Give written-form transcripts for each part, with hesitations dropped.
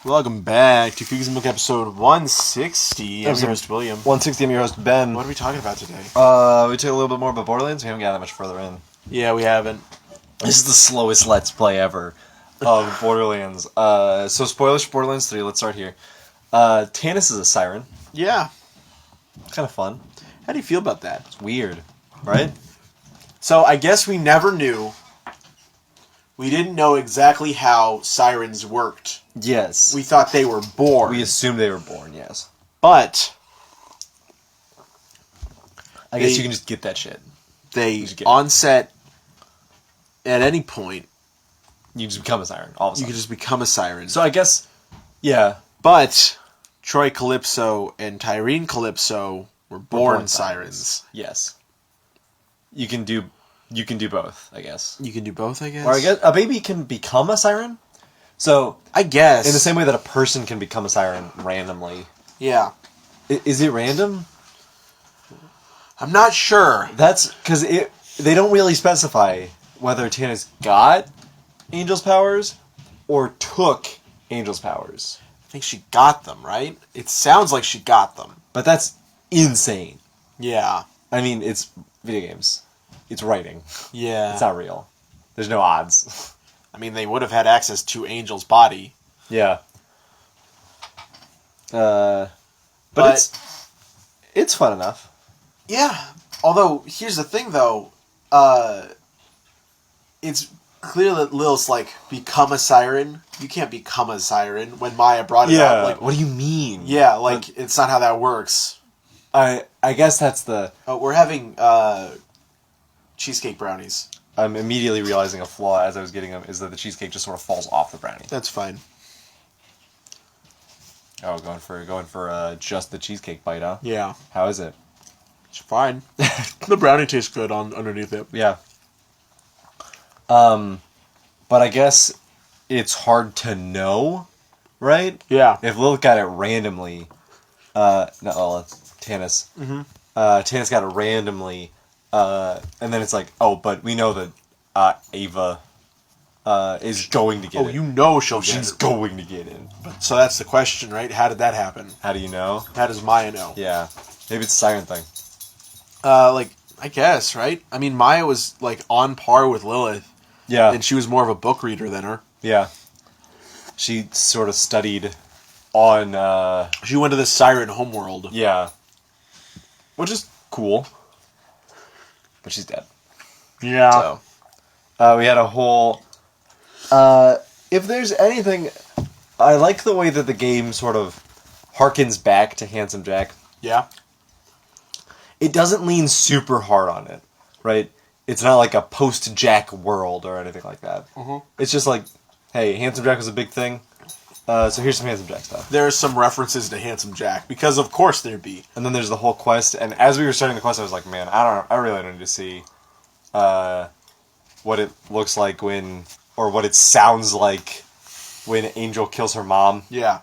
Welcome back to Cookies and Milk episode 160. I'm your host, William. 160, I'm your host, Ben. What are we talking about today? We took a little bit more about Borderlands. We haven't got that much further in. Yeah, we haven't. This is the slowest Let's Play ever of Borderlands. So spoilers for Borderlands 3, let's start here. Tannis is a siren. Yeah. It's kind of fun. How do you feel about that? It's weird, right? So I guess we never knew. We didn't know exactly how sirens worked. Yes. We thought they were born. We assumed they were born, yes. But I guess you can just get that shit. They onset at any point. You just become a siren, all of a sudden. You can just become a siren. So I guess, yeah. But Troy Calypso and Tyrene Calypso were born sirens. Yes. You can do both, I guess. You can do both, I guess? Or I guess a baby can become a siren. So I guess in the same way that a person can become a siren randomly. Yeah. Is it random? I'm not sure. That's because they don't really specify whether Tannis got Angel's powers or took Angel's powers. I think she got them, right? It sounds like she got them. But that's insane. Yeah. I mean, it's video games. It's writing. Yeah. It's not real. There's no odds. I mean, they would have had access to Angel's body. Yeah. But it's fun enough. Yeah. Although, here's the thing, though. It's clear that Lil's like, become a siren. You can't become a siren. When Maya brought it up, like, what do you mean? Yeah, like, it's not how that works. I guess that's the... we're having cheesecake brownies. I'm immediately realizing a flaw as I was getting them is that the cheesecake just sort of falls off the brownie. That's fine. Oh, going for just the cheesecake bite, huh? Yeah. How is it? It's fine. The brownie tastes good underneath it. Yeah. But I guess it's hard to know, right? Yeah. If Lilith got it randomly, not Lilith, Tannis. Mm-hmm. Tannis got it randomly, and then it's like, oh, but we know that Ava is going to get it. Oh, you know she's going to get it. So that's the question, right? How did that happen? How do you know? How does Maya know? Yeah. Maybe it's a siren thing. I guess, right? I mean, Maya was, like, on par with Lilith. Yeah. And she was more of a book reader than her. Yeah. She sort of studied on... She went to the siren homeworld. Yeah. Which is cool. But she's dead. Yeah. So, we had a whole... if there's anything... I like the way that the game sort of harkens back to Handsome Jack. Yeah. It doesn't lean super hard on it, right? It's not like a post-Jack world or anything like that. Mm-hmm. It's just like, hey, Handsome Jack was a big thing, so here's some Handsome Jack stuff. There are some references to Handsome Jack, because of course there'd be. And then there's the whole quest, and as we were starting the quest, I was like, man, I really don't need to see what it looks like or what it sounds like when Angel kills her mom. Yeah.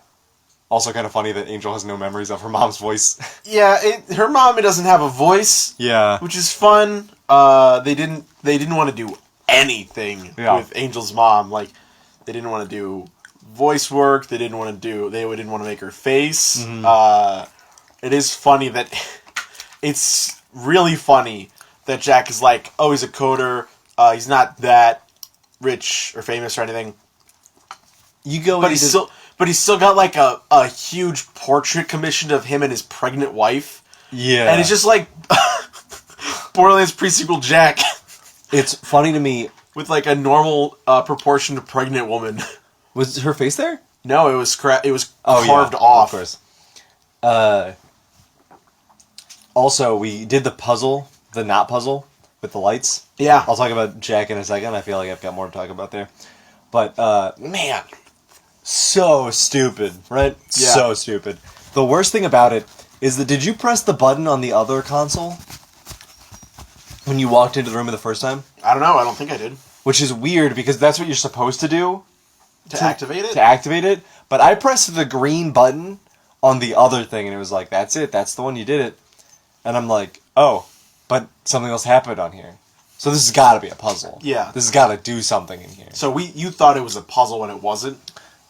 Also kind of funny that Angel has no memories of her mom's voice. Yeah, her mom doesn't have a voice. Yeah. Which is fun. They didn't want to do anything with Angel's mom. Like, they didn't want to do voice work. They didn't want to make her face. Mm-hmm. It is funny that it's really funny that Jack is like, oh, he's a coder. He's not that rich or famous or anything. But he's still got like a huge portrait commissioned of him and his pregnant wife. Yeah. And it's just like Borderlands pre-sequel Jack. It's funny to me. With like a normal proportioned pregnant woman. Was her face there? No, it was carved Of off. course. Also, we did the puzzle, the knot puzzle with the lights. Yeah. I'll talk about Jack in a second. I feel like I've got more to talk about there. But, man, so stupid, right? Yeah. So stupid. The worst thing about it is that, did you press the button on the other console when you walked into the room the first time? I don't know. I don't think I did. Which is weird, because that's what you're supposed to do. To activate it? To activate it. But I pressed the green button on the other thing, and it was like, that's it. That's the one you did it. And I'm like, oh, but something else happened on here. So this has got to be a puzzle. Yeah. This has got to do something in here. So you thought it was a puzzle when it wasn't?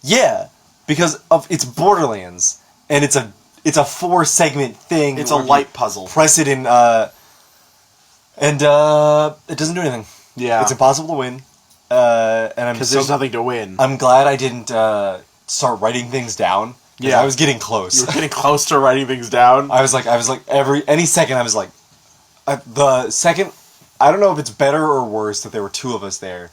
Yeah. because of it's Borderlands, and it's a 4-segment thing. It's a light puzzle. Press it in, and it doesn't do anything. Yeah, it's impossible to win. And because there's nothing to win. I'm glad I didn't start writing things down. Yeah, I was getting close. You were getting close to writing things down. I was like any second I was like, the second. I don't know if it's better or worse that there were 2 of us there,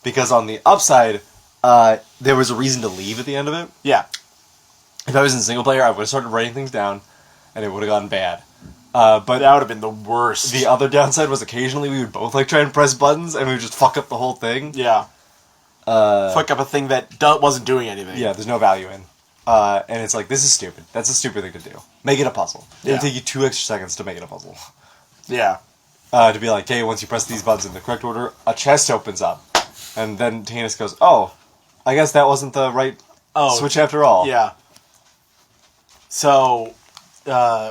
because on the upside, there was a reason to leave at the end of it. Yeah. If I was in single player, I would have started writing things down, and it would have gotten bad. But that would have been the worst. The other downside was occasionally we would both like try and press buttons, and we would just fuck up the whole thing. Yeah. Fuck up a thing that wasn't doing anything. Yeah, there's no value in. And it's like, this is stupid. That's a stupid thing to do. Make it a puzzle. It'll take you 2 extra seconds to make it a puzzle. Yeah. To be like, hey, once you press these buttons in the correct order, a chest opens up. And then Tanis goes, oh, I guess that wasn't the right switch after all. Yeah. So,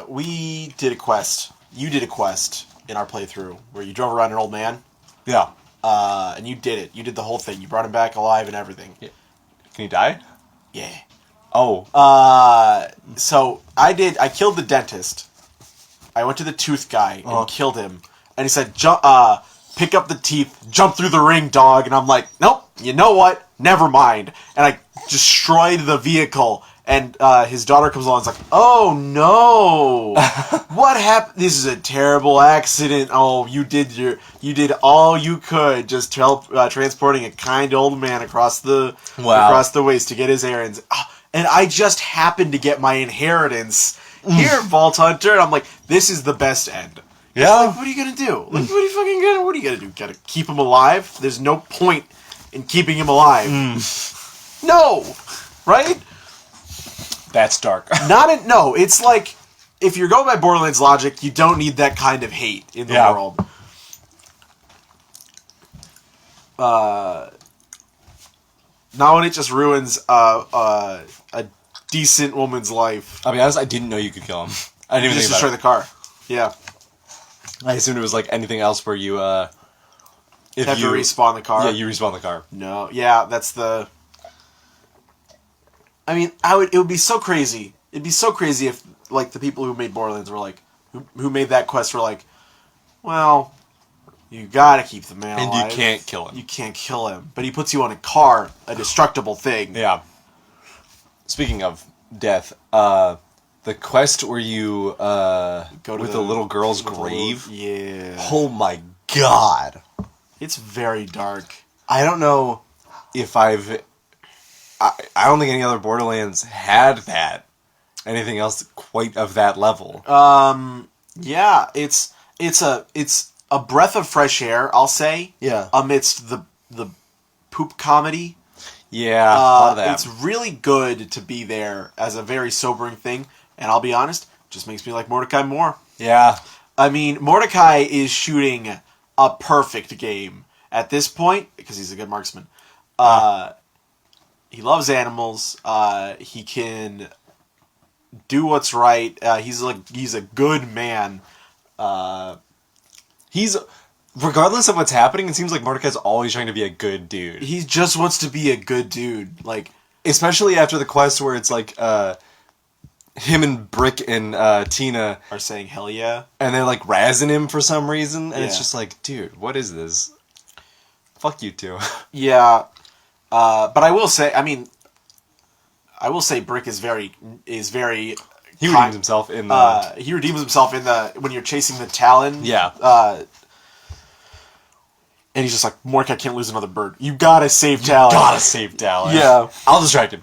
we did a quest. You did a quest in our playthrough where you drove around an old man. Yeah. And you did it. You did the whole thing. You brought him back alive and everything. Yeah. Can he die? Yeah. Oh. So, I killed the dentist. I went to the tooth guy and killed him. And he said, pick up the teeth, jump through the ring, dog. And I'm like, nope, you know what? Never mind. And I destroyed the vehicle. And his daughter comes along and is like, oh no, what happened? This is a terrible accident. Oh, you did all you could just transporting a kind old man across the waste to get his errands. And I just happened to get my inheritance here, Vault Hunter. And I'm like, this is the best end. Yeah. Like, what are you gonna do? Like, what are you gonna do? Gotta keep him alive? There's no point in keeping him alive. No, right? That's dark. No, it's like, if you're going by Borderlands logic, you don't need that kind of hate in the world. Not when it just ruins a decent woman's life. I'll be honest, I didn't know you could kill him. I didn't even just think about destroy the car. Yeah. I assumed it was like anything else where you, if you have to respawn the car. Yeah, you respawn the car. No, yeah, that's the... I mean, it would be so crazy. It'd be so crazy if, like, the people who made Borderlands were like, who made that quest were like, well, you gotta keep the man alive. And you can't kill him. You can't kill him. But he puts you on a car, a destructible thing. Yeah. Speaking of death, the quest where you, go to with the little girl's grave. Yeah. Oh my god. It's very dark. I don't know if I don't think any other Borderlands had that. Anything else quite of that level. Yeah, it's a breath of fresh air, I'll say. Yeah. Amidst the poop comedy. Yeah, a lot of that. It's really good to be there as a very sobering thing, and I'll be honest, it just makes me like Mordecai more. Yeah. I mean, Mordecai is shooting a perfect game at this point, because he's a good marksman. He loves animals. He can do what's right. He's a good man. He's regardless of what's happening, it seems like Mordecai's always trying to be a good dude. He just wants to be a good dude. Like, especially after the quest where it's like him and Brick and Tina are saying hell yeah, and they're like razzing him for some reason, and it's just like, dude, what is this? Fuck you two. Yeah. But I will say, Brick is very. He redeems himself in the. When you're chasing the Talon. Yeah. And he's just like, Mordecai can't lose another bird. You gotta save Talon. Yeah. I'll distract him.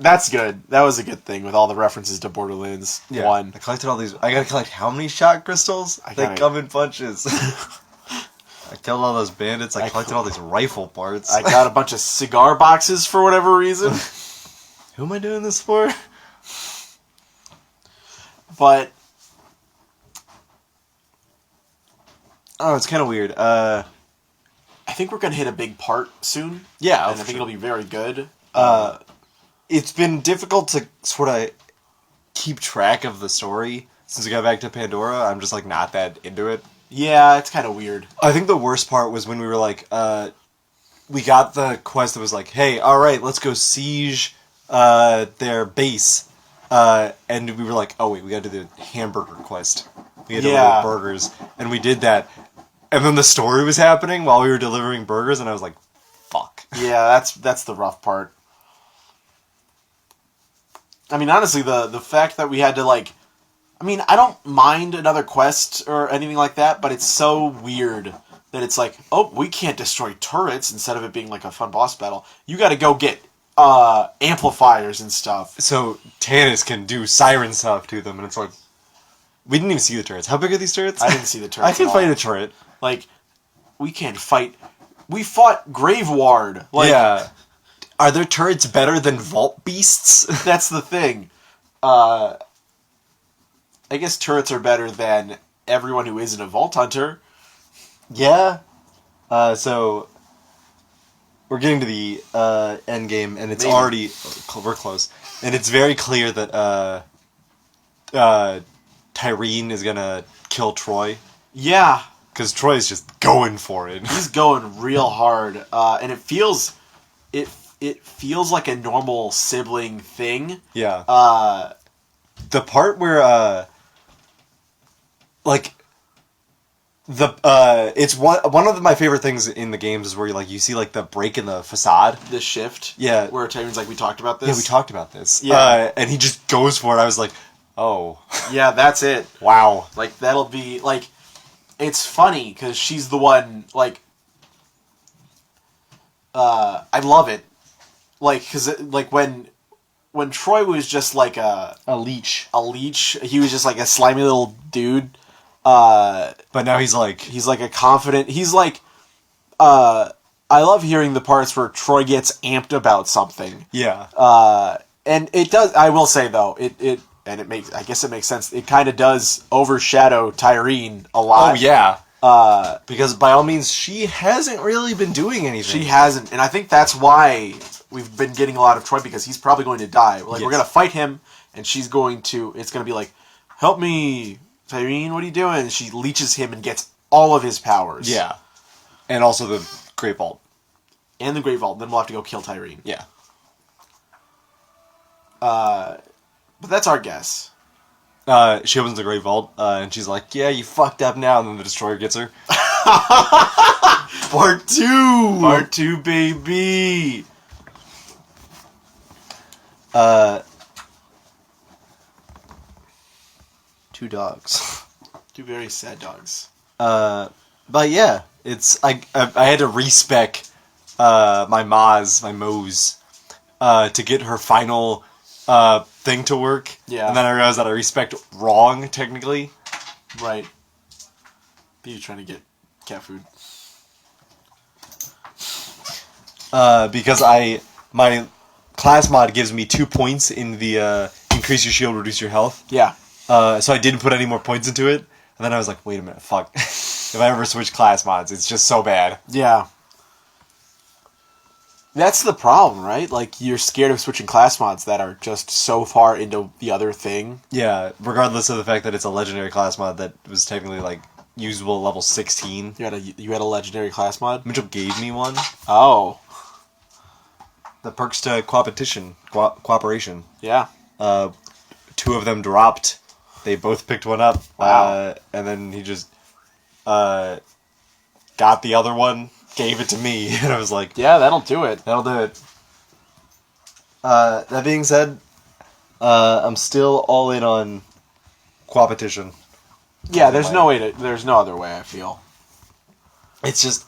That's good. That was a good thing with all the references to Borderlands 1. I collected all these. I gotta collect how many shot crystals? They come in bunches. I killed all those bandits. I collected all these rifle parts. I got a bunch of cigar boxes for whatever reason. Who am I doing this for? But... oh, it's kind of weird. I think we're going to hit a big part soon. Yeah. And I think it'll be very good. It's been difficult to sort of keep track of the story since we got back to Pandora. I'm just like not that into it. Yeah, it's kind of weird. I think the worst part was when we were like, we got the quest that was like, hey, all right, let's go siege their base. And we were like, oh wait, we gotta do the hamburger quest. We had to deliver burgers. And we did that. And then the story was happening while we were delivering burgers, and I was like, fuck. Yeah, that's the rough part. I mean, honestly, the fact that we had to, like... I mean, I don't mind another quest or anything like that, but it's so weird that it's like, oh, we can't destroy turrets instead of it being like a fun boss battle. You gotta go get amplifiers and stuff. So Tannis can do siren stuff to them, and it's like... We didn't even see the turrets. How big are these turrets? I didn't see the turrets. I can fight a turret. Like, we can't fight... We fought Grave Ward. Like, yeah. Are their turrets better than Vault Beasts? That's the thing. I guess turrets are better than everyone who isn't a Vault Hunter. Yeah. So we're getting to the end game, and it's already we're close, and it's very clear that Tyreen is gonna kill Troy. Yeah, because Troy's just going for it. He's going real hard, and it feels like a normal sibling thing. Yeah. The part where it's one of my favorite things in the games is where you see like the break in the facade, the shift. Yeah, where Tyrion's like, we talked about this. Yeah, we talked about this. Yeah, and he just goes for it. I was like, oh, yeah, that's it. Wow, like that'll be like, it's funny because she's the one like, I love it, like because like when Troy was just like a leech, he was just like a slimy little dude. But now he's like a confident. He's like, I love hearing the parts where Troy gets amped about something. Yeah. And it does. I will say though, it makes. I guess it makes sense. It kind of does overshadow Tyreen a lot. Oh yeah. Because by all means, she hasn't really been doing anything. She hasn't, and I think that's why we've been getting a lot of Troy, because he's probably going to die. Like, we're gonna fight him, and she's going to. It's gonna be like, help me, Tyreen. What are you doing? And she leeches him and gets all of his powers. Yeah, and also the Great Vault. And the Great Vault. Then we'll have to go kill Tyreen. Yeah. But that's our guess. She opens the Great Vault, and she's like, yeah, you fucked up now, and then the Destroyer gets her. Part 2! Part 2, baby! Two dogs. Two very sad dogs. But yeah, it's, I had to respec, my Moze, to get her final, thing to work. Yeah. And then I realized that I respect wrong, technically. Right. You're trying to get cat food. Because my class mod gives me 2 points in the, increase your shield, reduce your health. Yeah. So I didn't put any more points into it. And then I was like, wait a minute, fuck. If I ever switch class mods, it's just so bad. Yeah. That's the problem, right? Like, you're scared of switching class mods that are just so far into the other thing. Yeah, regardless of the fact that it's a legendary class mod that was technically, like, usable at level 16. You had a legendary class mod? Mitchell gave me one. Oh. The perks to cooperation. Yeah. 2 of them dropped. They both picked one up. Wow. And then he just got the other one, gave it to me, and I was like, yeah, that'll do it. That'll do it. That being said, I'm still all in on competition. Yeah, there's no other way, I feel. It's just,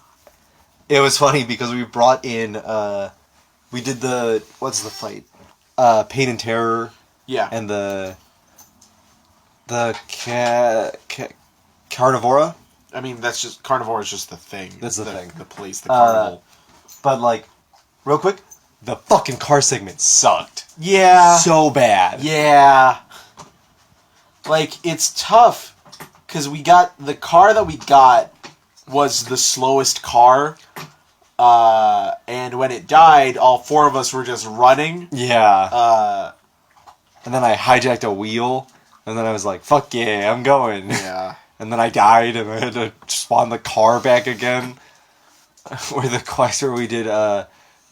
it was funny because we brought in, we did what's the fight? Pain and Terror. Yeah. And the Carnivora. I mean, that's just, Carnivore is just the thing. That's the thing. The place, the carnival. But, like, real quick, the fucking car segment sucked. Yeah. So bad. Yeah. Like, it's tough, because the car that we got was the slowest car, and when it died, all 4 of us were just running. Yeah. And then I hijacked a wheel, and then I was like, fuck yeah, I'm going. Yeah. And then I died, and I had to spawn the car back again. Or the quest where we did,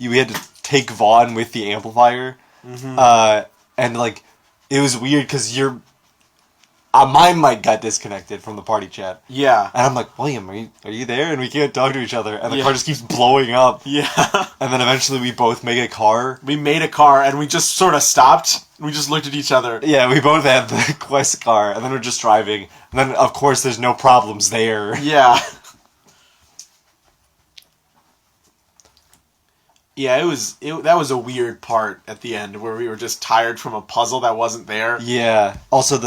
we had to take Vaughn with the amplifier. And, like, it was weird because my mic got disconnected from the party chat. Yeah. And I'm like, William, are you there? And we can't talk to each other. And the car just keeps blowing up. Yeah. And then eventually we both make a car. We made a car, and we just sort of stopped. We just looked at each other. Yeah, we both had the quest car, and then we're just driving. And then, of course, there's no problems there. Yeah. Yeah, that was a weird part at the end where we were just tired from a puzzle that wasn't there. Yeah. Also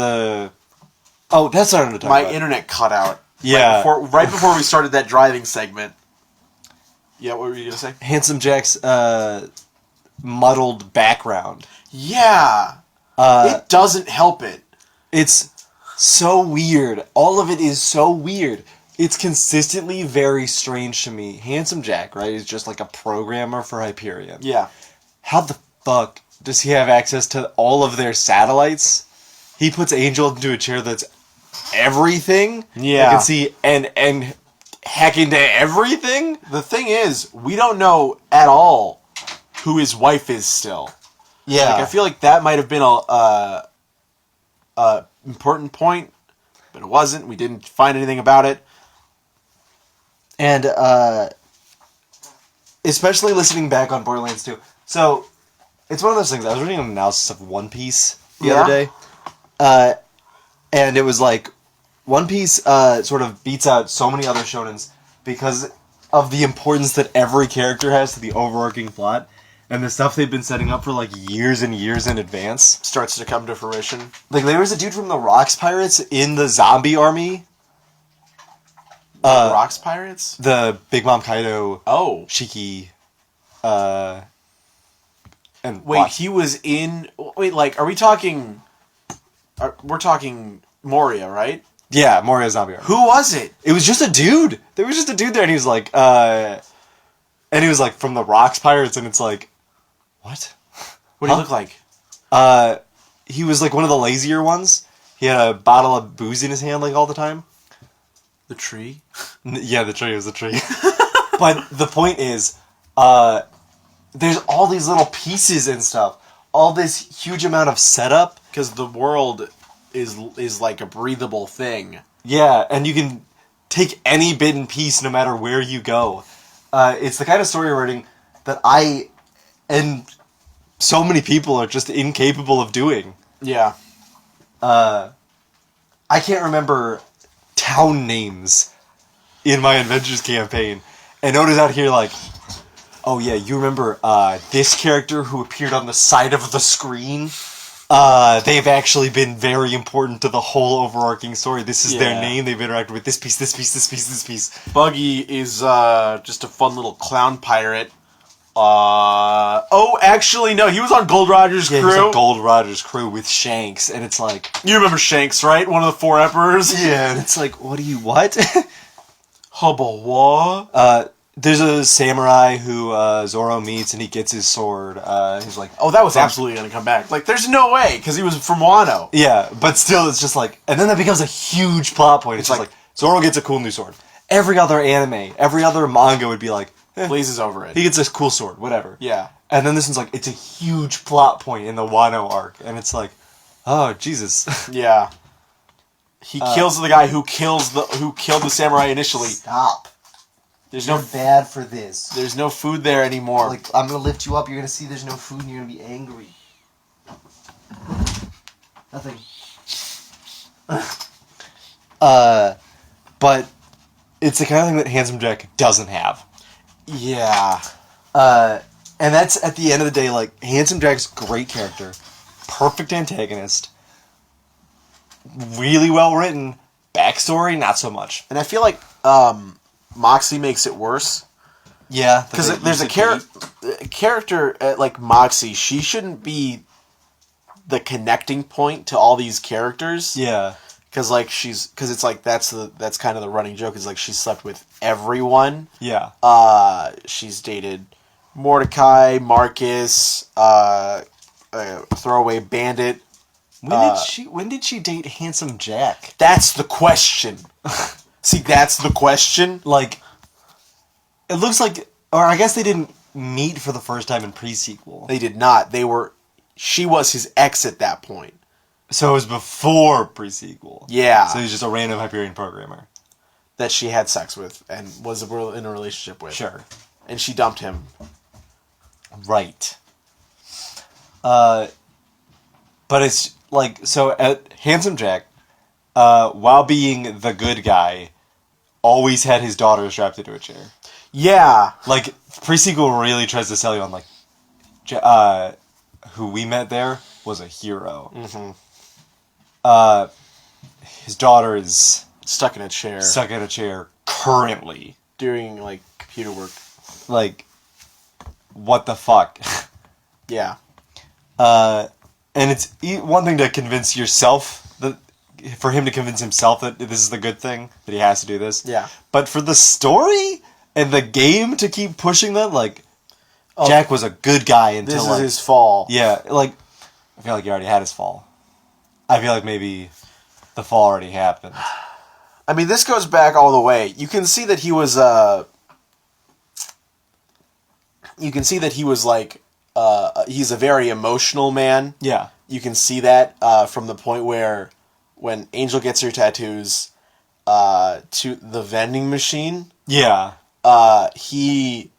oh, that's what I'm going to talk about. My internet cut out. Yeah. Right before we started that driving segment. Yeah, what were you going to say? Handsome Jack's muddled background. Yeah. It doesn't help it. It's so weird. All of it is so weird. It's consistently very strange to me. Handsome Jack, right, is just like a programmer for Hyperion. Yeah. How the fuck does he have access to all of their satellites? He puts Angel into a chair that's everything. Yeah. You can see and hack into everything. The thing is, we don't know at all who his wife is still. Yeah. Like, I feel like that might have been a important point, but it wasn't. We didn't find anything about it. And especially listening back on Borderlands 2. So, it's one of those things. I was reading an analysis of One Piece the other day. And it was like, One Piece sort of beats out so many other shonens because of the importance that every character has to the overarching plot. And the stuff they've been setting up for like years and years in advance Starts to come to fruition. Like, there was a dude from the Rocks Pirates in the zombie army. Rocks Pirates? The Big Mom Kaido, Oh. Shiki, and Wait, Watch. he was in... Wait, like, are we talking... we're talking Moria, right? Yeah, Moria Zombie army. Who was it? It was just a dude. There was just a dude there, and he was like, and he was like from the Rocks Pirates, and it's like, what? What did he look like? He was like one of the lazier ones. He had a bottle of booze in his hand like all the time. The tree? Yeah, the tree was the tree. But the point is, there's all these little pieces and stuff. All this huge amount of setup. Because the world is like a breathable thing. Yeah, and you can take any bit and piece no matter where you go. It's the kind of story writing that I and so many people are just incapable of doing. Yeah. I can't remember town names in my Adventures campaign. And notice out here like, oh yeah, you remember this character who appeared on the side of the screen? They've actually been very important to the whole overarching story. This is their name. They've interacted with this piece, this piece, this piece, this piece. Buggy is just a fun little clown pirate. Oh, actually, no, he was on Gold Roger's crew. He was on Gold Roger's crew with Shanks, and it's like... You remember Shanks, right? One of the four emperors? Yeah, and it's like, what? Hubba what? There's a samurai who Zoro meets, and he gets his sword. He's like... Oh, that was absolutely going to come back. Like, there's no way, because he was from Wano. Yeah, but still, it's just like... And then that becomes a huge plot point. It's just like, Zoro gets a cool new sword. Every other anime, every other manga would be like... Blazes over it. He gets a cool sword, whatever. Yeah. And then this one's like, it's a huge plot point in the Wano arc. And it's like, oh, Jesus. Yeah. He kills the guy who killed the samurai initially. Stop. There's You're no bad for this. There's no food there anymore. Like, I'm gonna lift you up, you're gonna see there's no food, and you're gonna be angry. Nothing. But it's the kind of thing that Handsome Jack doesn't have. Yeah. And that's, at the end of the day, like, Handsome Jack's great character. Perfect antagonist. Really well written. Backstory, not so much. And I feel like Moxie makes it worse. Yeah. Because there's a character like Moxie, she shouldn't be the connecting point to all these characters. Yeah. Because like it's like that's kind of the running joke is like she slept with everyone. Yeah. She's dated Mordecai, Marcus, Throwaway Bandit. When did she date Handsome Jack? That's the question. See, that's the question. Like It looks like, or I guess they didn't meet for the first time in pre-sequel. They did not. She was his ex at that point. So it was before pre-sequel. Yeah. So he was just a random Hyperion programmer. That she had sex with and was in a relationship with. Sure. And she dumped him. Right. But it's like, so Handsome Jack, while being the good guy, always had his daughter strapped into a chair. Yeah. Like, pre-sequel really tries to sell you on, like, who we met there was a hero. Mm-hmm. His daughter is stuck in a chair currently. Doing, like, computer work. Like, what the fuck? Yeah. And it's one thing to convince yourself for him to convince himself that this is the good thing, that he has to do this. Yeah. But for the story and the game to keep pushing that, like, Jack was a good guy until, this is like, his fall. Yeah, like, I feel like he already had his fall. I feel like maybe the fall already happened. I mean, this goes back all the way. You can see that he was, like, he's a very emotional man. Yeah. You can see that from the point where when Angel gets her tattoos to the vending machine. Yeah. He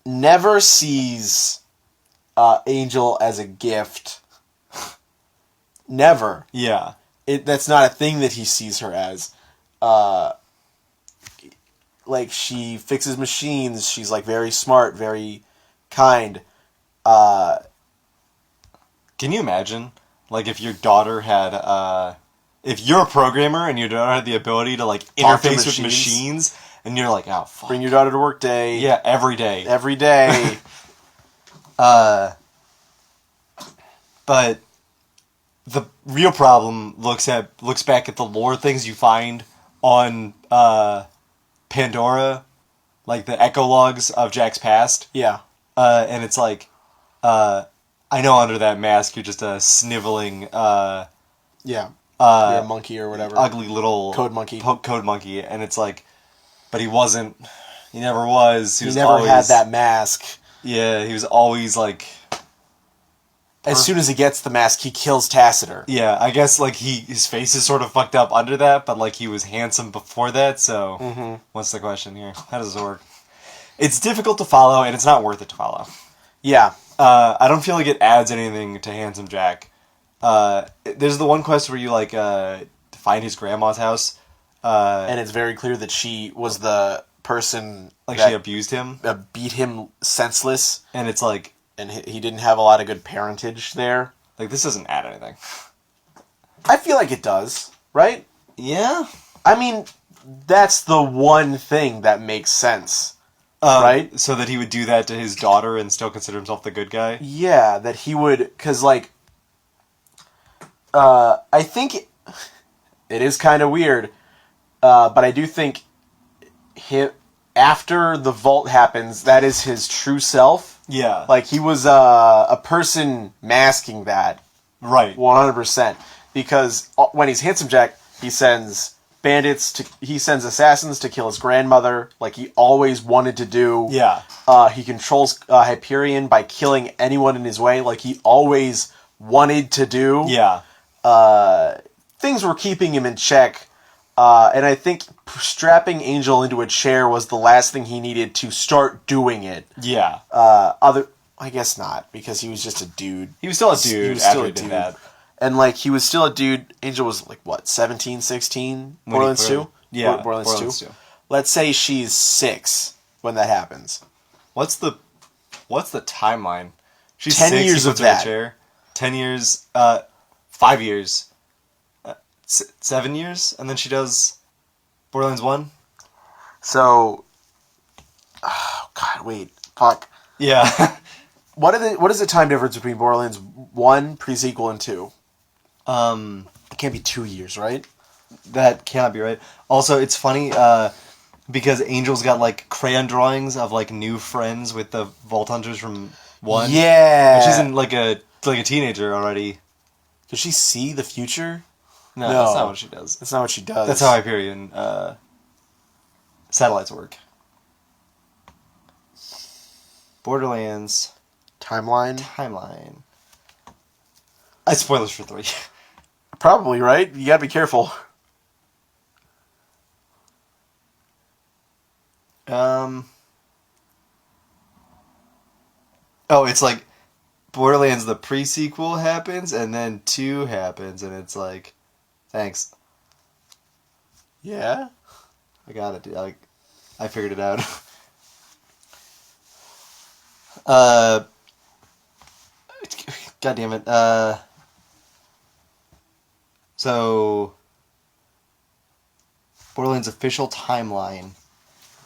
never sees Angel as a gift. Never. Yeah. That's not a thing that he sees her as. Like, she fixes machines. She's, like, very smart, very kind. Can you imagine, like, if your daughter had, if you're a programmer and your daughter had the ability to, like, Talk to interface with machines, and you're like, oh, fuck. Bring your daughter to work day. Yeah, every day. Every day. But the real problem looks back at the lore things you find on Pandora, like the echo logs of Jack's past. Yeah. And it's like, I know under that mask you're just a sniveling, Yeah. You're a monkey or whatever. ugly little Code monkey. Code monkey, and it's like, but he wasn't. He never was. He never had that mask. Yeah, he was always like. As soon as he gets the mask, he kills Tassiter. Yeah, I guess like his face is sort of fucked up under that, but like he was handsome before that. So, What's the question here? How does this work? It's difficult to follow, and it's not worth it to follow. Yeah. I don't feel like it adds anything to Handsome Jack. There's the one quest where you like find his grandma's house, and it's very clear that she was the person like that she abused him, beat him senseless, and it's like, and he didn't have a lot of good parentage there. like this doesn't add anything. I feel like it does, right? Yeah. I mean, that's the one thing that makes sense, right? So that he would do that to his daughter and still consider himself the good guy? Yeah, that he would, because, like, I think it is kind of weird, but I do think after the vault happens, that is his true self. Yeah. Like, he was a person masking that. Right. 100%. Because when he's Handsome Jack, he sends assassins to kill his grandmother, like he always wanted to do. Yeah. He controls Hyperion by killing anyone in his way, like he always wanted to do. Yeah. Things were keeping him in check, and I think strapping Angel into a chair was the last thing he needed to start doing it. Yeah. I guess not, because he was just a dude. He was still a dude He was after still he a did dude. that. And, like, he was still a dude. Angel was, like, what, 17, 16? Borderlands 2? Yeah, Borderlands 2. Let's say she's 6 when that happens. What's the timeline? She's 10 6, years he of puts her in a that. chair. 10 years, 5 years, 7 years, and then she does Borderlands 1? So, oh, God, wait, fuck. Yeah. What is the time difference between Borderlands 1, pre-sequel, and 2? It can't be 2 years, right? That cannot be right. Also, it's funny, because Angel's got, like, crayon drawings of, like, new friends with the Vault Hunters from 1. Yeah. And she's in, like a teenager already. Does she see the future? No, that's not what she does. That's not what she does. That's how Hyperion, satellites work. Borderlands Timeline? timeline. Spoilers for 3. Probably, right? You gotta be careful. Oh, it's like Borderlands the pre-sequel happens, and then 2 happens, and it's like, thanks. Yeah? I got it, dude. I figured it out. God damn it. So, Borderlands official timeline.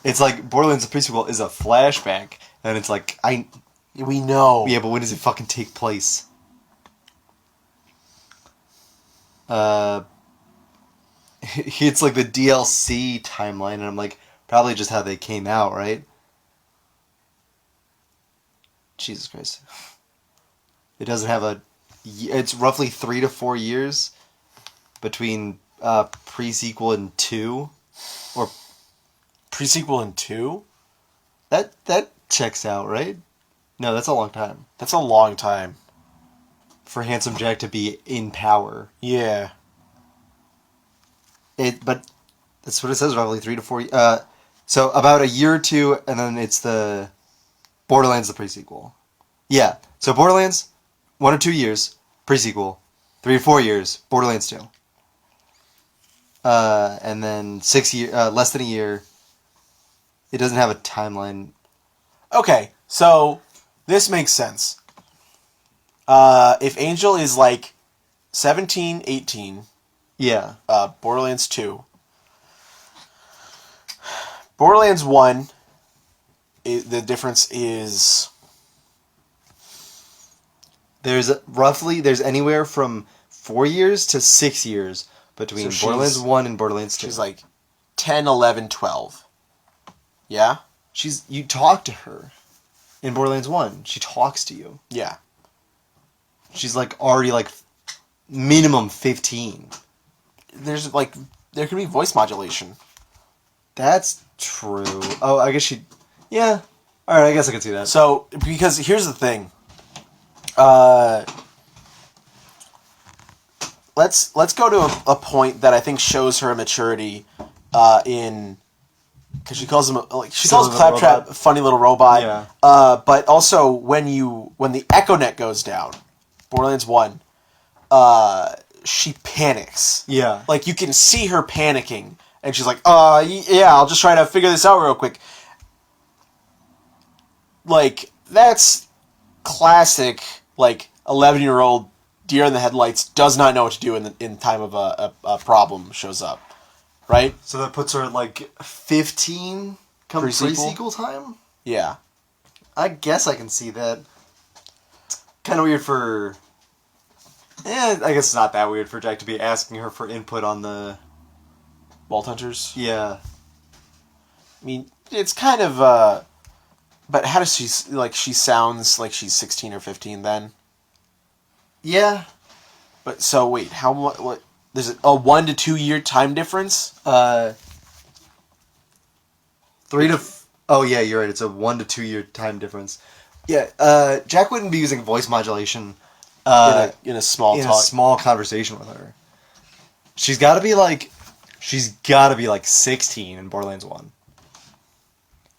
It's like Borderlands the pre-sequel is a flashback, and it's like, We know. yeah, but when does it fucking take place? It's like the DLC timeline, and I'm like, probably just how they came out, right? Jesus Christ. It doesn't have a... It's roughly 3 to 4 years between pre-sequel and 2. Or... Pre-sequel and 2? That checks out, right? No, that's a long time. That's a long time. For Handsome Jack to be in power. Yeah. But that's what it says, roughly 3 to 4... so about a year or 2, and then it's the... Borderlands the pre-sequel. Yeah. So Borderlands, 1 or 2 years, pre-sequel. 3 or 4 years, Borderlands 2. And then 6 years, less than a year. It doesn't have a timeline. Okay, so this makes sense. If Angel is like 17, 18, Yeah. Borderlands 2. Borderlands 1, the difference is... There's anywhere from 4 years to 6 years between So Borderlands 1 and Borderlands 2. She's like 10, 11, 12. Yeah? You talk to her in Borderlands 1. She talks to you. Yeah. She's like already like minimum 15. There can be voice modulation. That's true. Oh, I guess yeah. Alright, I guess I can see that. So, because here's the thing. Let's go to a point that I think shows her maturity in... Because she calls him Claptrap a funny little robot. Yeah. But also when the Echo Net goes down, Borderlands 1, she panics. Yeah. Like you can see her panicking, and she's like, yeah, I'll just try to figure this out real quick. Like that's classic. Like 11-year-old deer in the headlights does not know what to do in time of a problem shows up. Right? So that puts her at like 15 come pre-sequel time? Yeah. I guess I can see that. It's kind of weird for... I guess it's not that weird for Jack to be asking her for input on the... Vault Hunters? Yeah. I mean, it's kind of, but how does she sounds like she's 16 or 15 then? Yeah. But, so wait, what... There's a 1 to 2 year time difference? 3 to... Oh, yeah, you're right. It's a 1 to 2 year time difference. Yeah, Jack wouldn't be using voice modulation In a small in talk. a small conversation with her. She's got to be like 16 in Borderlands 1.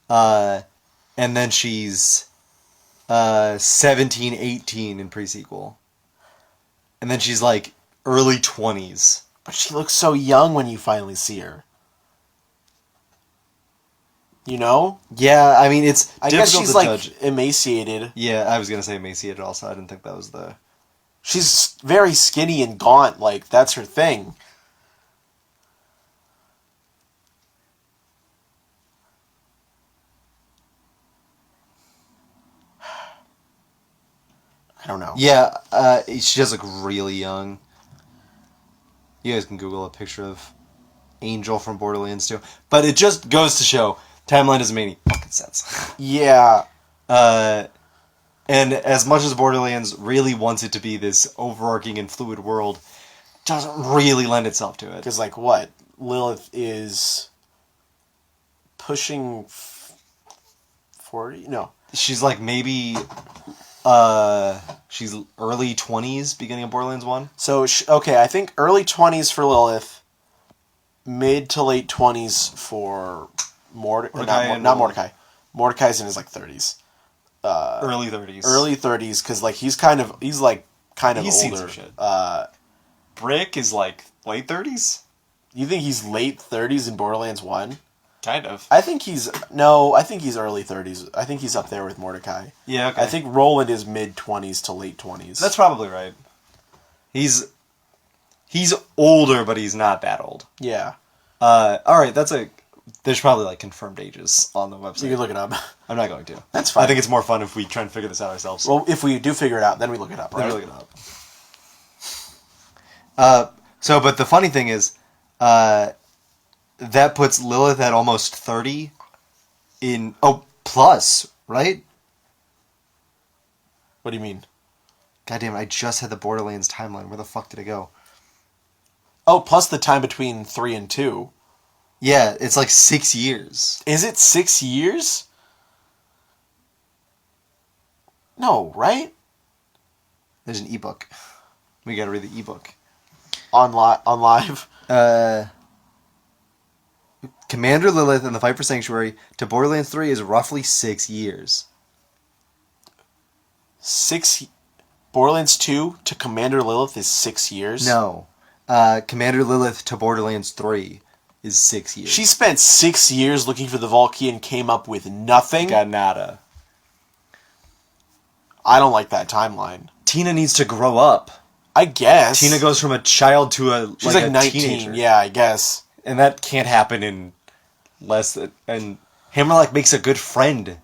And then she's 17, 18 in pre-sequel. And then she's like early 20s. But she looks so young when you finally see her. You know? Yeah, I mean, it's I guess difficult she's to like judge. emaciated. Yeah, I was going to say emaciated also. I didn't think that was the... She's very skinny and gaunt, like, that's her thing. I don't know. Yeah, she does look really young. You guys can Google a picture of Angel from Borderlands 2. But it just goes to show, timeline doesn't make any fucking sense. Yeah. And as much as Borderlands really wants it to be this overarching and fluid world, it doesn't really lend itself to it. Because, like, what? Lilith is pushing 40? No. she's like maybe she's early 20s beginning of Borderlands 1. So, okay, I think early 20s for Lilith, mid to late 20s for Mordecai. not Mordecai. Mordecai's in his, like, 30s. Early 30s. Early 30s, because, like, he's kind of older. Seen some shit. Brick is, like, late 30s? You think he's late 30s in Borderlands 1? Kind of. I think he's early 30s. I think he's up there with Mordecai. Yeah, okay. I think Roland is mid 20s to late 20s. That's probably right. He's older, but he's not that old. Yeah. Alright, there's probably, like, confirmed ages on the website. You can look it up. I'm not going to. That's fine. I think it's more fun if we try and figure this out ourselves. Well, if we do figure it out, then we look it up, right? Then we look it up. But the funny thing is, that puts Lilith at almost 30 in... Oh, plus, right? What do you mean? Goddamn, I just had the Borderlands timeline. Where the fuck did it go? Oh, plus the time between 3 and 2. Yeah, it's like 6 years. Is it 6 years? No, right? There's an ebook. We gotta read the ebook. On live? Commander Lilith and the Fight for Sanctuary to Borderlands 3 is roughly 6 years. Borderlands 2 to Commander Lilith is 6 years? No. Commander Lilith to Borderlands 3 is 6 years. She spent 6 years looking for the Vault Key and came up with nothing? Got nada. I don't like that timeline. Tina needs to grow up. I guess. Tina goes from a child to She's like a 19, teenager. yeah, I guess. And that can't happen in less than... And Hammerlock makes a good friend.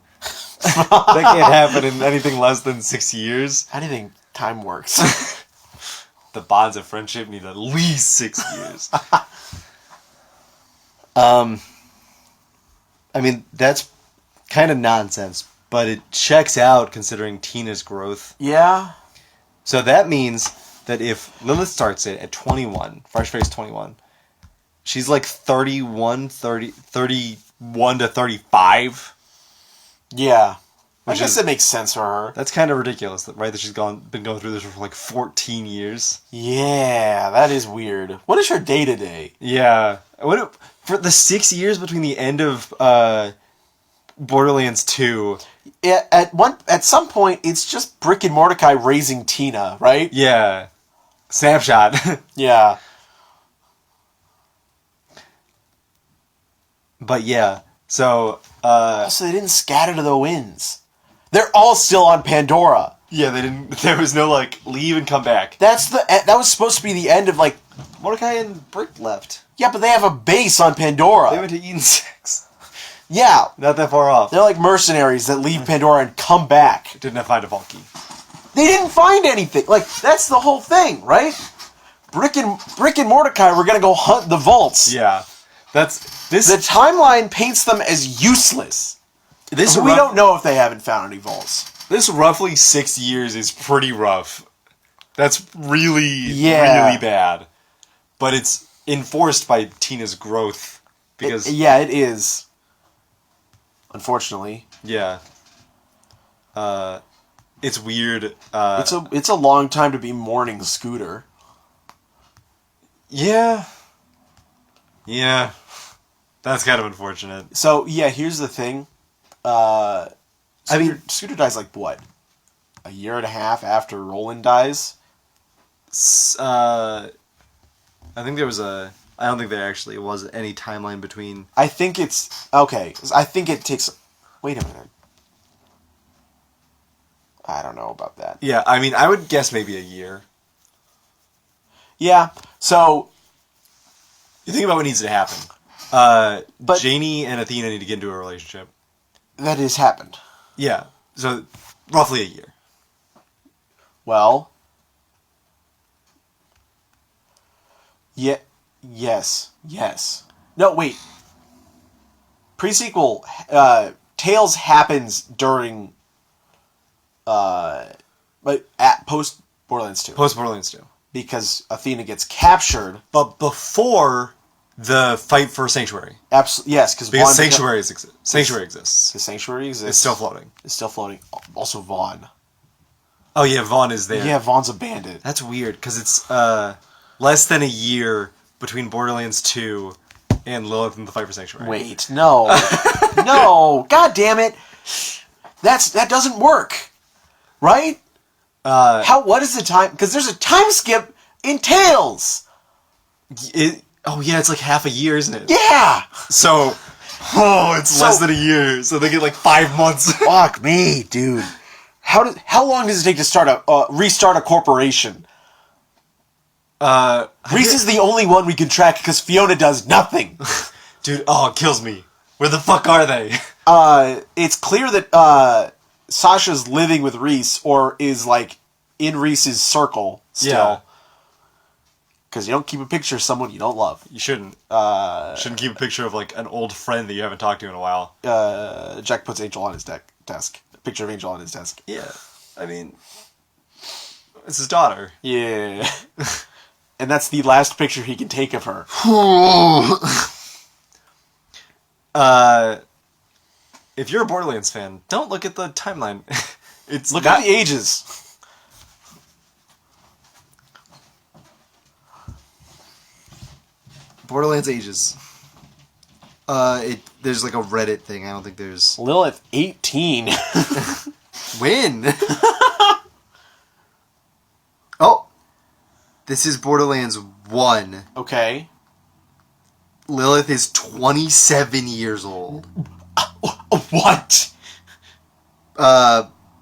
That can't happen in anything less than 6 years. How do you think time works? The bonds of friendship need at least 6 years. I mean, that's kind of nonsense, but it checks out considering Tina's growth. Yeah. So that means that if Lilith starts it at 21, Fresh Face 21, she's like 31 to 35. Yeah. I Which guess is- it makes sense for her. That's kind of ridiculous, right? That she's been going through this for like 14 years. Yeah, that is weird. What is her day-to-day? Yeah. For the 6 years between the end of Borderlands 2. Yeah, at some point, it's just Brick and Mordecai raising Tina, right? Yeah. Snapshot. Yeah. But yeah, so... Also, they didn't scatter to the winds. They're all still on Pandora. Yeah, they didn't... There was no, like, leave and come back. That was supposed to be the end of, like... Mordecai and Brick left. Yeah, but they have a base on Pandora. They went to Eden 6. Yeah. Not that far off. They're like mercenaries that leave Pandora and come back. Didn't find a vault key. They didn't find anything. Like, that's the whole thing, right? Brick and Mordecai were gonna go hunt the vaults. Yeah. The timeline paints them as useless. We don't know if they haven't found any vaults. This roughly 6 years is pretty rough. That's really, Yeah. really bad. But it's enforced by Tina's growth. Because... It is. Unfortunately. Yeah. It's weird. It's a long time to be mourning Scooter. Yeah. Yeah. That's kind of unfortunate. So, yeah, here's the thing. Scooter dies like, what? A year and a half after Roland dies? I think there was a... I don't think there actually was any timeline between... I think it's... Okay, 'cause I think it takes... Wait a minute. I don't know about that. Yeah, I mean, I would guess maybe a year. Yeah, so... You think about what needs to happen. But- Janie and Athena need to get into a relationship. That has happened. Yeah, so roughly a year. Well... Yeah... Yes. No, wait. Pre-sequel, Tales happens during... but at post Borderlands 2. Post Borderlands 2. Because Athena gets captured. But before The fight for Sanctuary. Absolutely, yes, because Sanctuary exists. The Sanctuary exists. It's still floating. It's still floating. Also, Vaughn. Oh yeah, Vaughn is there. Yeah, Vaughn's a bandit. That's weird because it's less than a year between Borderlands 2 and Lilith and the Fight for Sanctuary. Wait, no, no, god damn it, that doesn't work, right? What is the time? Because there's a time skip in Tales. It's like half a year, isn't it? Yeah. So, it's less than a year. So they get like 5 months. Fuck me, dude. How long does it take to restart a corporation? Reese is the only one we can track because Fiona does nothing. Dude, it kills me. Where the fuck are they? It's clear that Sasha's living with Reese or is like in Reese's circle still. Yeah. Because you don't keep a picture of someone you don't love. You shouldn't. Shouldn't keep a picture of like an old friend that you haven't talked to in a while. Jack puts Angel on his desk. A picture of Angel on his desk. Yeah. I mean, it's his daughter. Yeah. And that's the last picture he can take of her. If you're a Borderlands fan, don't look at the timeline. Look at the ages. Borderlands ages. There's like a Reddit thing. I don't think there's Lilith 18. When? Oh, this is Borderlands 1. Okay. Lilith is 27 years old. What?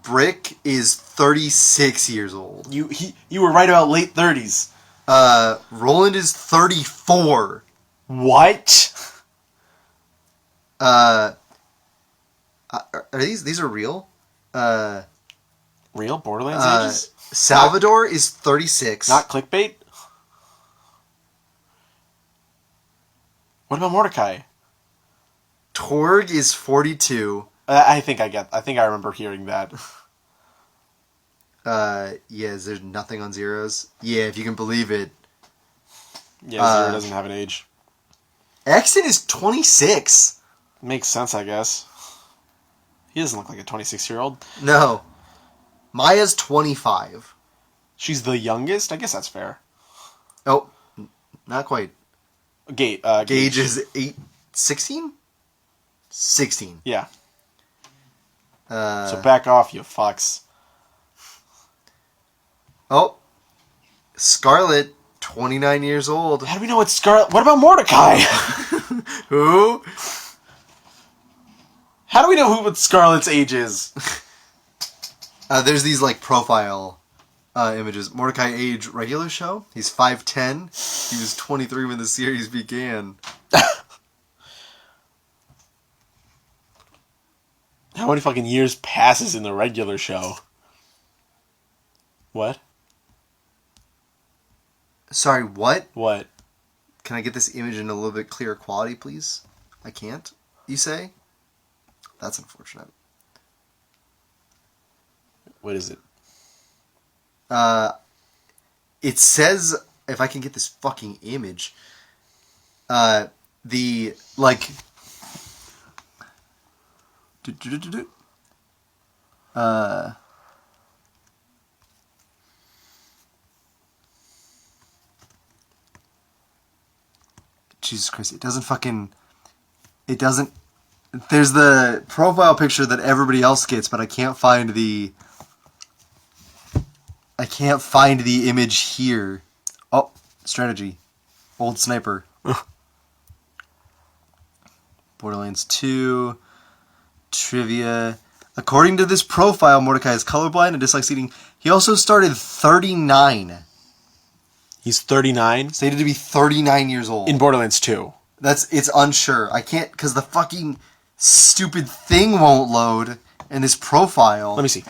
Brick is 36 years old. You were right about late 30s. Roland is 34. What? Are these are real? Real Borderlands ages? Salvador is 36. Not clickbait? What about Mordecai? Torg is 42. I think I remember hearing that. Is there nothing on zeros? Yeah, if you can believe it. Yeah, Zero doesn't have an age. Exton is 26. Makes sense, I guess. He doesn't look like a 26-year-old. No. Maya's 25. She's the youngest? I guess that's fair. Oh, not quite. Gage is 16? 16. Yeah. So back off, you fucks. Oh. Scarlet, 29 years old. How do we know what Scarlet... What about Mordecai? Who? How do we know what Scarlet's age is? There's these, like, profile images. Mordecai age regular show. He's 5'10". He was 23 when the series began. How many fucking years passes in the regular show? What? Sorry, what? What? Can I get this image in a little bit clearer quality, please? I can't, you say? That's unfortunate. What is it? It says, if I can get this fucking image, the, like... Jesus Christ, it doesn't... There's the profile picture that everybody else gets, but I can't find the image here. Oh, strategy. Old sniper. Borderlands 2. Trivia. According to this profile, Mordecai is colorblind and dislikes eating. He also started 39. He's 39? Stated to be 39 years old. In Borderlands 2. It's unsure. I can't, because the fucking stupid thing won't load in this profile. Let me see.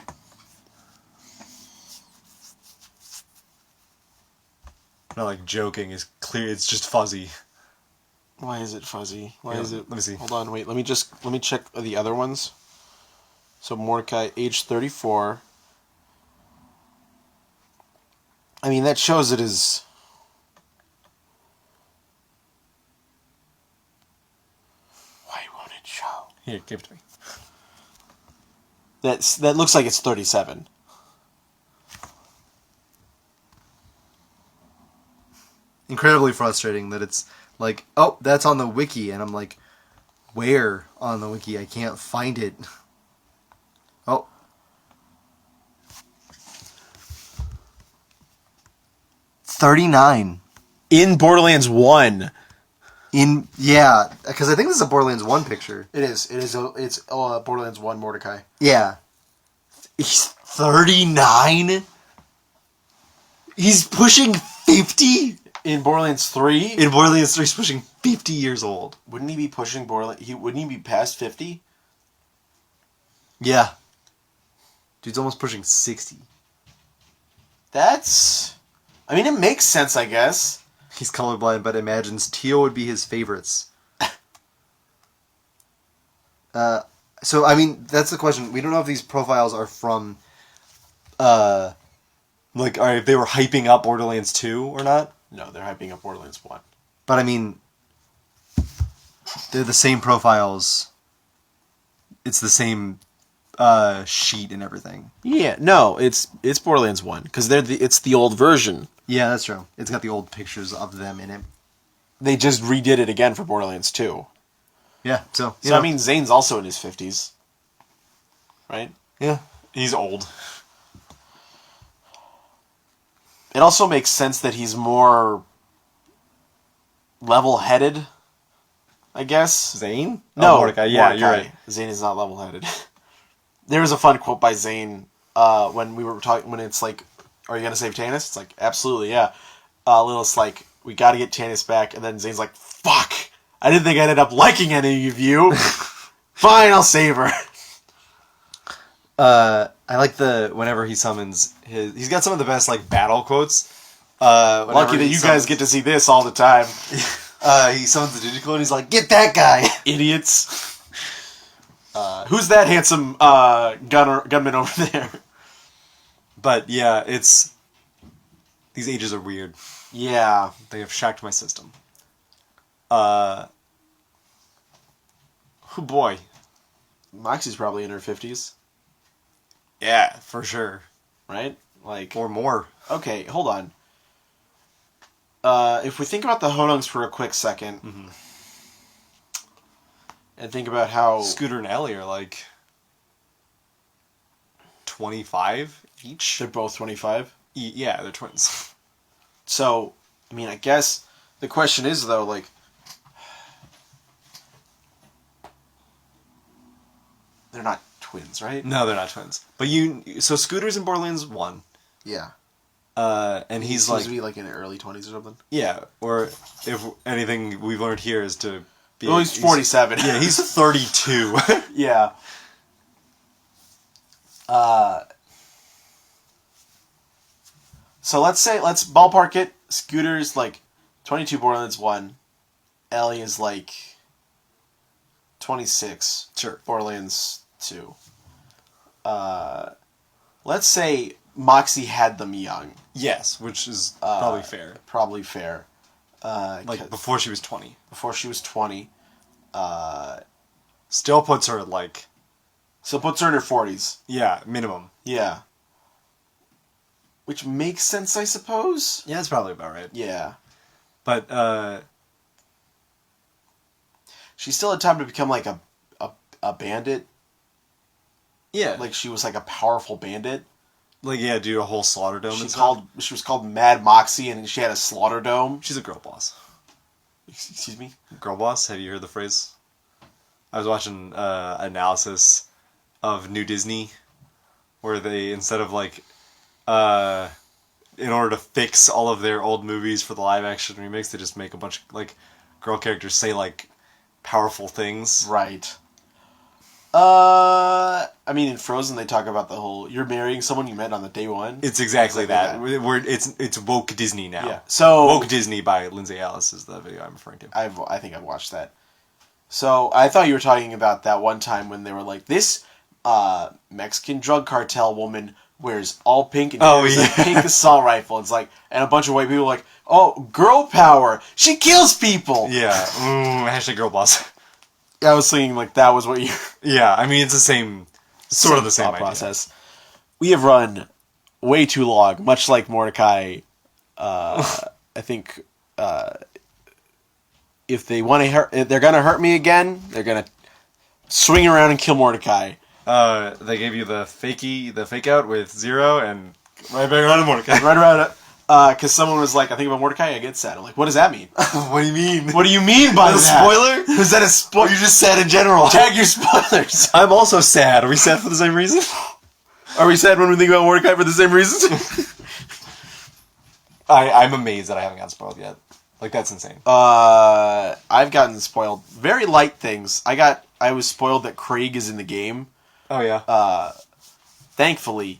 Not like joking is clear. It's just fuzzy. Why is it fuzzy? Why Yeah, is it? let me see. Hold on, wait. Let me check the other ones. So Mordecai, age 34. I mean, that shows it is... Here, give it to me. That looks like it's 37. Incredibly frustrating that it's like, oh, that's on the wiki, and I'm like, where on the wiki? I can't find it. Oh. $39. In Borderlands 1. Yeah, because I think this is a Borderlands 1 picture. It is. It's Borderlands 1 Mordecai. Yeah. He's 39? He's pushing 50? In Borderlands 3? In Borderlands 3, he's pushing 50 years old. Wouldn't he be pushing Borderlands? Wouldn't he be past 50? Yeah. Dude's almost pushing 60. That's... I mean, it makes sense, I guess. He's colorblind, but imagines teal would be his favorites. So, I mean, that's the question. We don't know if these profiles are from... Like, if they were hyping up Borderlands 2 or not? No, they're hyping up Borderlands 1. But, I mean, they're the same profiles. It's the same sheet and everything. Yeah, no, it's Borderlands 1, because it's the old version. Yeah, that's true. It's got the old pictures of them in it. They just redid it again for Borderlands 2. Yeah, so... I mean, Zane's also in his 50s. Right? Yeah. He's old. It also makes sense that he's more level-headed, I guess. Zane? No, oh, Mordecai. Yeah, Mordecai. you're right. Zane is not level-headed. There was a fun quote by Zane when we were talking, when it's like, are you going to save Tannis? It's like, absolutely, yeah. Lilith's like, we got to get Tannis back. And then Zane's like, fuck! I didn't think I'd end up liking any of you. Fine, I'll save her. I like Whenever he summons he's got some of the best, like, battle quotes. Lucky that you guys get to see this all the time. He summons the Digiclone and he's like, get that guy! Idiots. Who's that handsome gunman over there? But, yeah, these ages are weird. Yeah. They have shocked my system. Oh boy. Moxie's probably in her 50s. Yeah, for sure. Right? Like, Or more. okay, hold on. If we think about the Honungs for a quick second, and think about how... Scooter and Ellie are like 25 each. They're both 25. Yeah, they're twins. So, I mean, I guess the question is, though, like... They're not twins, right? No, they're not twins. But so Scooter's in Borderlands 1. Yeah. And he's seems like... to be like in the early 20s or something. Yeah, or if anything we've learned here is to be... Well, he's 47. Yeah, he's 32. Yeah. So let's ballpark it. Scooter's like 22 Borderlands 1. Ellie is like 26. Sure. Borderlands 2. Let's say Moxie had them young. Yes, which is probably fair. Probably fair. Like before she was 20. Before she was 20. Still puts her at like... So puts her in her 40s. Yeah, minimum. Yeah. Which makes sense, I suppose? Yeah, that's probably about right. Yeah. But, she still had time to become like a bandit. Yeah. Like she was like a powerful bandit. Like, yeah, do a whole slaughter dome She and stuff. was called Mad Moxie, and she had a slaughter dome. She's a girl boss. Excuse me? Girl boss? Have you heard the phrase? I was watching analysis of New Disney, where they, instead of like, in order to fix all of their old movies for the live action remakes, they just make a bunch of like girl characters say like powerful things. Right. I mean, in Frozen, they talk about the whole "you're marrying someone you met on the day one." It's exactly that. Where it's woke Disney now. Yeah. So Woke Disney by Lindsay Ellis is the video I'm referring to. I think I've watched that. So I thought you were talking about that one time when they were like, this Mexican drug cartel woman wears all pink and carries a pink assault rifle. It's like, and a bunch of white people are like, oh, girl power. She kills people. Yeah. Hashtag girl boss. I was thinking like that was what you Yeah, I mean it's the same, sort of the same thought idea. process. We have run way too long, much like Mordecai. I think if they want to hurt, if they're gonna hurt me again. They're gonna swing around and kill Mordecai. They gave you the fake out with 0 and right back around to Mordecai. Right around it. Because someone was like, I think about Mordecai, I get sad. I'm like, what does that mean? What do you mean? What do you mean by Is that? that a spoiler? Is that a spoiler? You just said in general. Tag your spoilers. I'm also sad. Are we sad for the same reason? Are we sad when we think about Mordecai for the same reason? I'm amazed that I haven't gotten spoiled yet. Like, that's insane. I've gotten spoiled. Very light things. I was spoiled that Craig is in the game. Oh, yeah. Thankfully,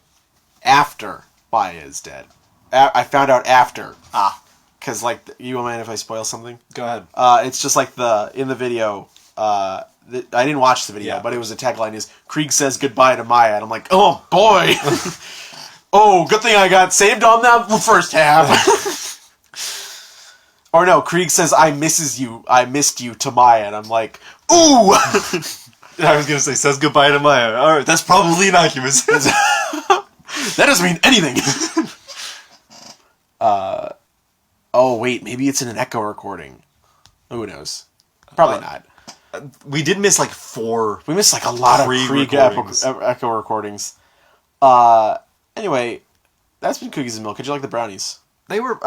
after Maya is dead. I found out after. Because, like, you don't mind if I spoil something? Go ahead. It's just like in the video, I didn't watch the video, Yeah. but it was a tagline is, Krieg says goodbye to Maya, and I'm like, oh boy! Oh, good thing I got saved on that first half. Or no, Krieg says, I missed you to Maya, and I'm like, ooh! I was gonna say, says goodbye to Maya. Alright, that's probably innocuous. That doesn't mean anything. Oh wait, maybe it's in an echo recording. Who knows? Probably not. We did miss like 4. We missed like a lot of Krieg recordings. echo recordings. Anyway, that's been Cookies and Milk. How'd you like the brownies? They were,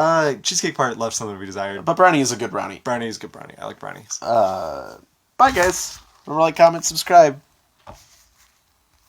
cheesecake part left something to be desired. But brownie is a good brownie. Brownie is good brownie. I like brownies. Bye guys. Remember, like, comment, subscribe.